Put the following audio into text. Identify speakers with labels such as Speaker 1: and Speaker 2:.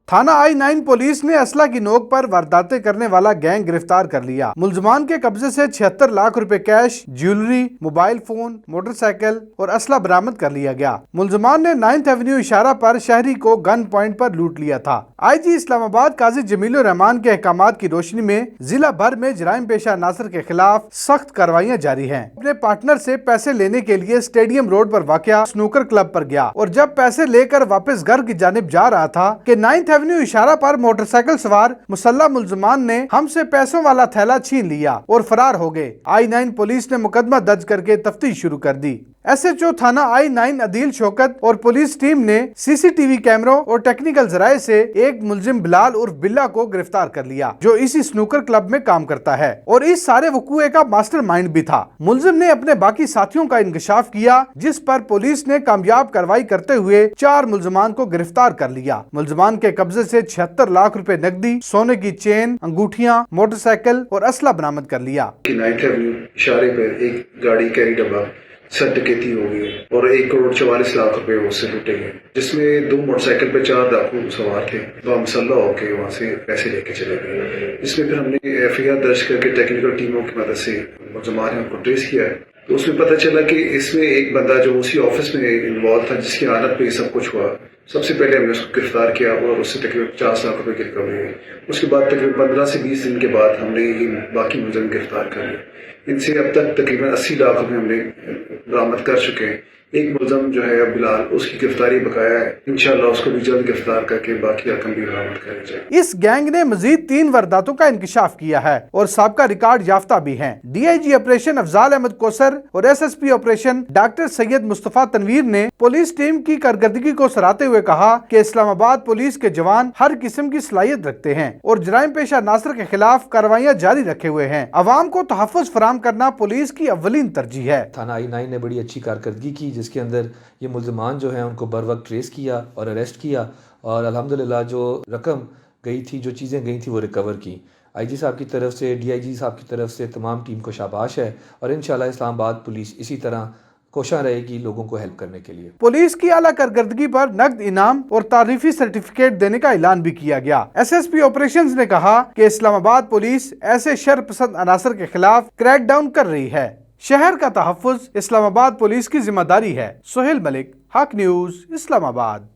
Speaker 1: थाना I-9 police ने असला की नोक पर वारदातें करने वाला गैंग गिरफ्तार कर लिया। मुलजमान के कब्जे से 76 लाख रुपए cash, jewellery, mobile phone, motorcycle और असला बरामद कर लिया गया। मुलजमान ने 9th एवेन्यू इशारा पर शहरी को गन पॉइंट पर लूट लिया था। IG इस्लामाबाद काजी जमीलुर रहमान के अहकामात की रोशनी में जिला भर में जराइम पेशा अनासर के खिलाफ सख्त कार्रवाइयाँ जारी हैं। अपने पार्टनर से पैसे लेने के लिए स्टेडियम रोड पर वाक़या स्नूकर क्लब पर गया और जब पैसे लेकर वापस घर की जानिब जा रहा था कि 9th एवेन्यू इशारा पर मोटरसाइकिल सवार मुसल्लह मुलजमान ने हमसे पैसों वाला थैला छीन लिया और फरार हो गए। I-9 पुलिस ने मुकदमा दर्ज करके तफ्तीश शुरू कर दी। SHO थाना I-9 अदील शौकत और पुलिस टीम ने CCTV कैमरों और टेक्निकल जराये से एक मुलजिम बिलाल उर्फ बिल्ला को गिरफ्तार कर लिया, जो इसी स्नूकर क्लब में काम करता है और इस सारे वकूए का मास्टरमाइंड भी था। मुलजिम ने अपने बाकी साथियों का इंकशाफ किया, जिस पर पुलिस ने कामयाब कार्रवाई करते हुए 4 मुलजमान को गिरफ्तार कर लिया। मुलजमान के कब्जे से 76 लाख रुपए नकदी, सोने की चेन, अंगूठियां, मोटरसाइकिल और असला बरामद कर लिया।
Speaker 2: 9th एवेन्यू इशारे पर एक गाड़ी कैरी डब्बा सर डकैती हो गई और 1,44,00,000 रुपए उससे लूटे गए, जिसमें 2 मोटरसाइकिल पे 4 डाकू सवार थे। तो हम मुसल्लह होकर वहाँ से पैसे लेके चले गए। इसमें फिर हमने FIR दर्ज करके टेक्निकल टीमों की मदद से मुलजमान ने उनको ट्रेस किया है। तो उसमें पता चला कि इसमें एक बंदा जो उसी ऑफिस में इन्वॉल्व था, जिसकी आदत पे सब कुछ हुआ, सबसे पहले हमने उसको गिरफ्तार किया और उससे तकरीबन 50 लाख रुपए की रिकवरी हुई। उसके बाद तकरीबन 15 से 20 दिन के बाद हमने ये बाकी मुलजिम गिरफ्तार कर लिया। इनसे अब तक तकरीबन 80 लाख रुपए हमने बरामद कर चुके हैं। एक मुलजिम जो है बिलाल, उसकी गिरफ्तारी बकाया है। इंशाल्लाह उसको भी जल्द गिरफ्तार करके बाकी रकम भी बरामद करी जाए।
Speaker 1: इस गैंग ने मजीद 3 वारदातों का इंकशाफ किया है और साबका रिकॉर्ड याफ्ता भी हैं। DIG ऑपरेशन अफजाल अहमद कोसर और SSP operation doctor Syed Mustafa Tanveer ने पुलिस टीम की कारकर्दगी को सराहते हुए कहा कि इस्लामाबाद पुलिस के जवान हर किस्म की सलाहियत रखते हैं और जराइम पेशा नासर के खिलाफ कार्रवाइयाँ जारी रखे हुए हैं। अवाम को तहफ़्फ़ुज़ फराहम करना पुलिस की अव्वलीन तरजीह है।
Speaker 3: थाना I-9 ने बड़ी अच्छी कारकर्दगी की, जिसके अंदर ये मुलजमान जो हैं उनको बर वक्त ट्रेस किया और अरेस्ट किया और अल्हम्दुलिल्लाह जो रकम गई थी, जो चीज़ें गई थी, वो रिकवर की। IG साहब की तरफ से, DIG साहब की तरफ से तमाम टीम को शाबाश है और इंशाल्लाह इस्लामाबाद पुलिस इसी तरह कोशिश रहेगी लोगों को हेल्प करने के लिए।
Speaker 1: पुलिस की आला कारकर्दगी पर नकद इनाम और तारीफी सर्टिफिकेट देने का ऐलान भी किया गया। SSP ऑपरेशंस ने कहा कि इस्लामाबाद पुलिस ऐसे शर पसंद अनासर के खिलाफ क्रैकडाउन कर रही है। शहर का तहफ़्फ़ुज़ इस्लामाबाद पुलिस की जिम्मेदारी है। सोहेल मलिक, हक न्यूज़, इस्लामाबाद।